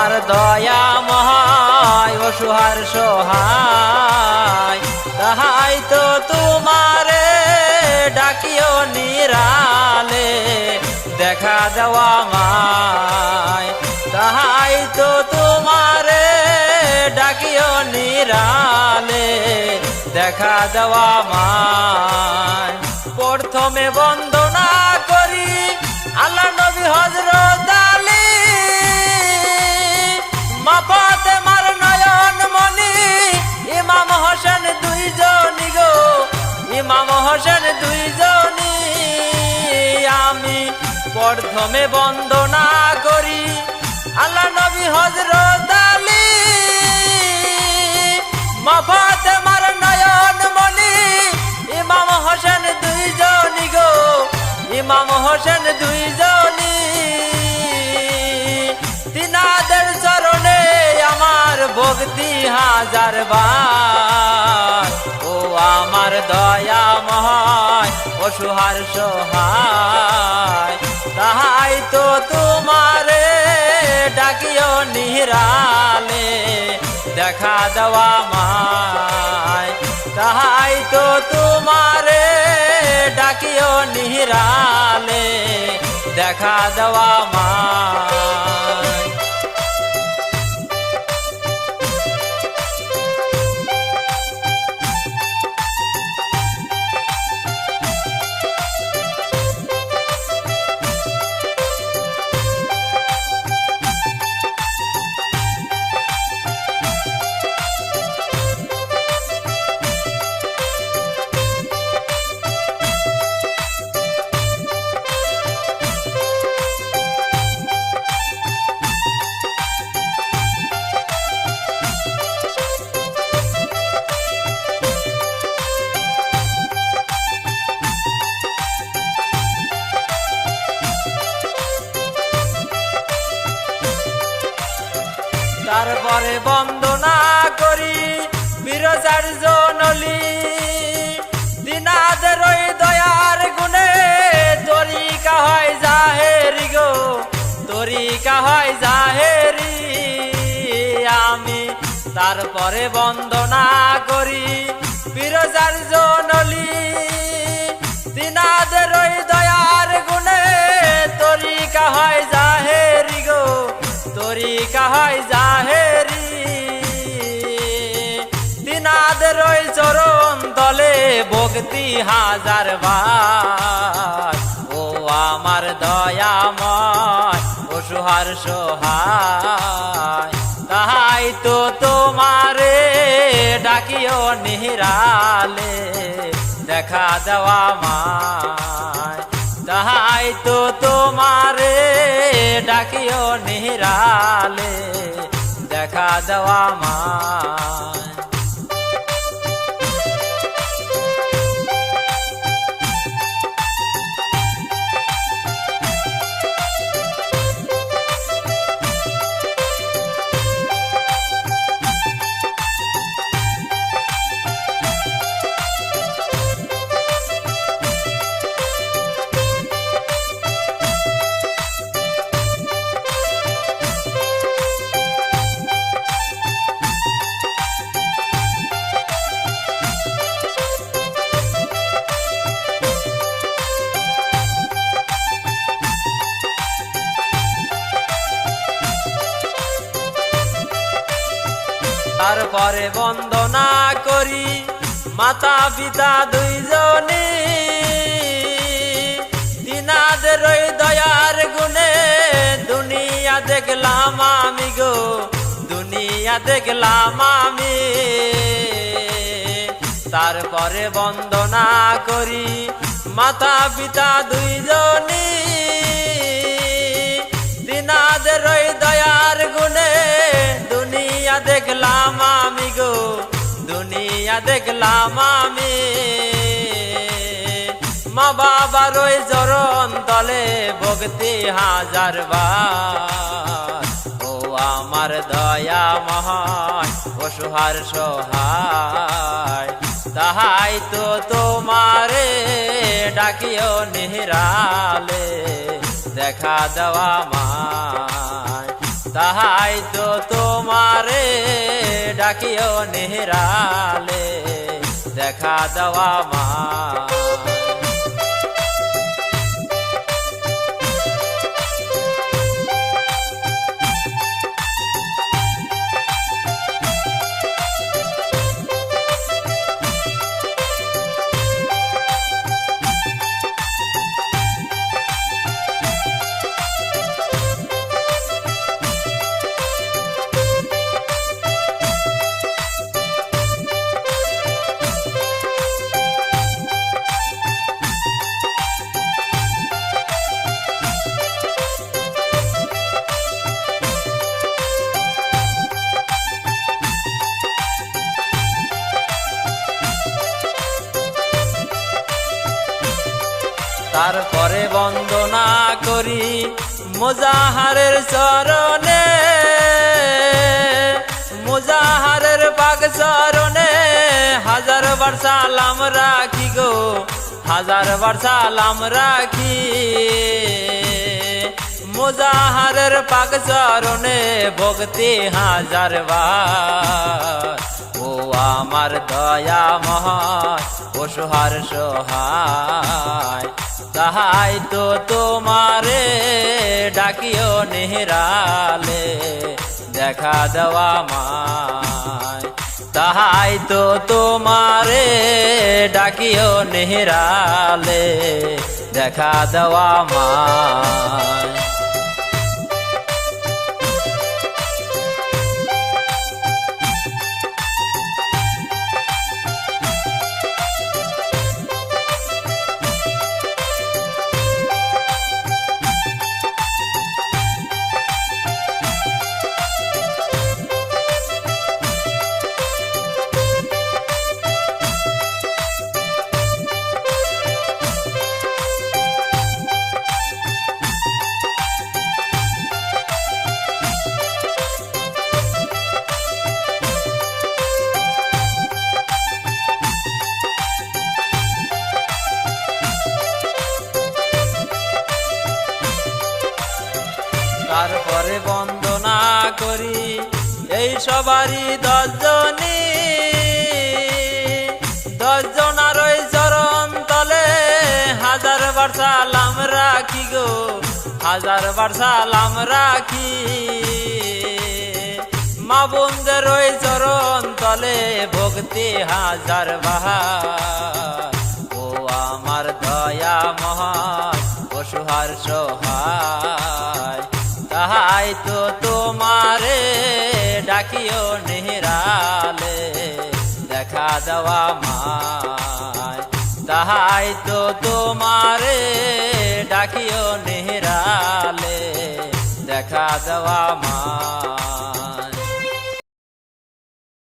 আমার দয়াময় অসহার সহায়, তাহাই তো তোমারে ডাকিও নিরালে দেখা দেওয়া মায়, তাহাই তো তোমারে ডাকিও নিরালে দেখা দেওয়া মায়। প্রথমে বন্দনা করি আল্লাহ নবী হযরত আলী, মা ফাতেমার নয়ন মনি ইমাম হোসেন দুইজনই গো, ইমাম হোসেন দুইজনই। আমি প্রথমে বন্দনা করি আল্লাহ নবী হযরত আলী, মা ফাতেমার নয়ন মনি ইমাম হোসেন দুইজনই গো, ইমাম হোসেন দুইজনই। তিনাদের চরণে আমার ভক্তি হাজার বার, ও আমার দয়াময় অসহার সহায়, তাহাই তো তোমারে ডাকিও নিরালে দেখা দেওয়া মায়, তাহাই তো তোমারে ডাকিও নিরালে দেখা দেওয়া মায়। তারপরে বন্দনা করি বিরজার জনলি, দিনাদের ওই দয়ার গুণে তরিকা হয় জাহেরি গো, তরিকা হয় জাহেরি। আমি তারপরে বন্দনা করি বিরজার জনলি, দিনাদের ওই দয়ার গুণে তরিকা হয় জাহেরি গো, তরিকা হয় জাহেরি। তিনাদের ওই চরণ তলে ভক্তি হাজার বার, ও আমার দয়াময় অসহার সহায়, তাহাই তো তোমারে ডাকিও নিরালে দেখা দেওয়া মায়, তাহাই তো তোমারে ডাকিও নিরালে দেখা দেওয়া মায়। তারপরে বন্দনা করি মাতা পিতা দুইজনে, তিনাদের ওই দয়ার গুণে দুনিয়া দেখলাম আমি গো, দুনিয়া দেখলাম আমি। তারপরে বন্দনা করি মাতা পিতা দুইজনে, তিনাদের ওই দয়ার গুণে দুনিয়া দেখলাম আমি গো, দুনিয়া দেখলাম আমি। মা বাবার ওই চরণ তলে ভক্তি হাজার বার, ও আমার দয়াময় অসহার সহায়, তাহাই তো তোমারে ডাকিও নিরালে দেখা দেওয়া মায়, তাহাই তো তোমারে ডাকিও নেহরালে দেখা দেওয়া মা। তারপরে বন্দনা করি মুজাহারের চরণে, মুজাহারের পাক চরণে হাজারবার সালাম রাখি গো, হাজারবার সালাম রাখি। মুজাহারের পাক চরণে ভক্তি হাজারবার। ও আমার দয়া মহান অসহার সহায়, তাহাই তো তোমারে ডাকিও নেহরালে দেখা দেওয়া মায়। তাহাই তো তোমারে ডাকিও নেহরালে দেখা দেওয়া মায়। তারপরে বন্দনা করি এই সবারই 10 জনই, 10 জনার ওই চরণ তলে হাজারবার সালাম রাখি গো, হাজারবার সালাম রাখি। মা বোনদের ওই চরণ তলে ভক্তি হাজারবার। ও আমার দয়া মহান অসহার সহায়, তাহাই তো তোমারে ডাকিও নেহরালে দেখা দেওয়া মায়। তাহাই তো তোমারে ডাকিও নেহরালে দেখা দেওয়া মায়।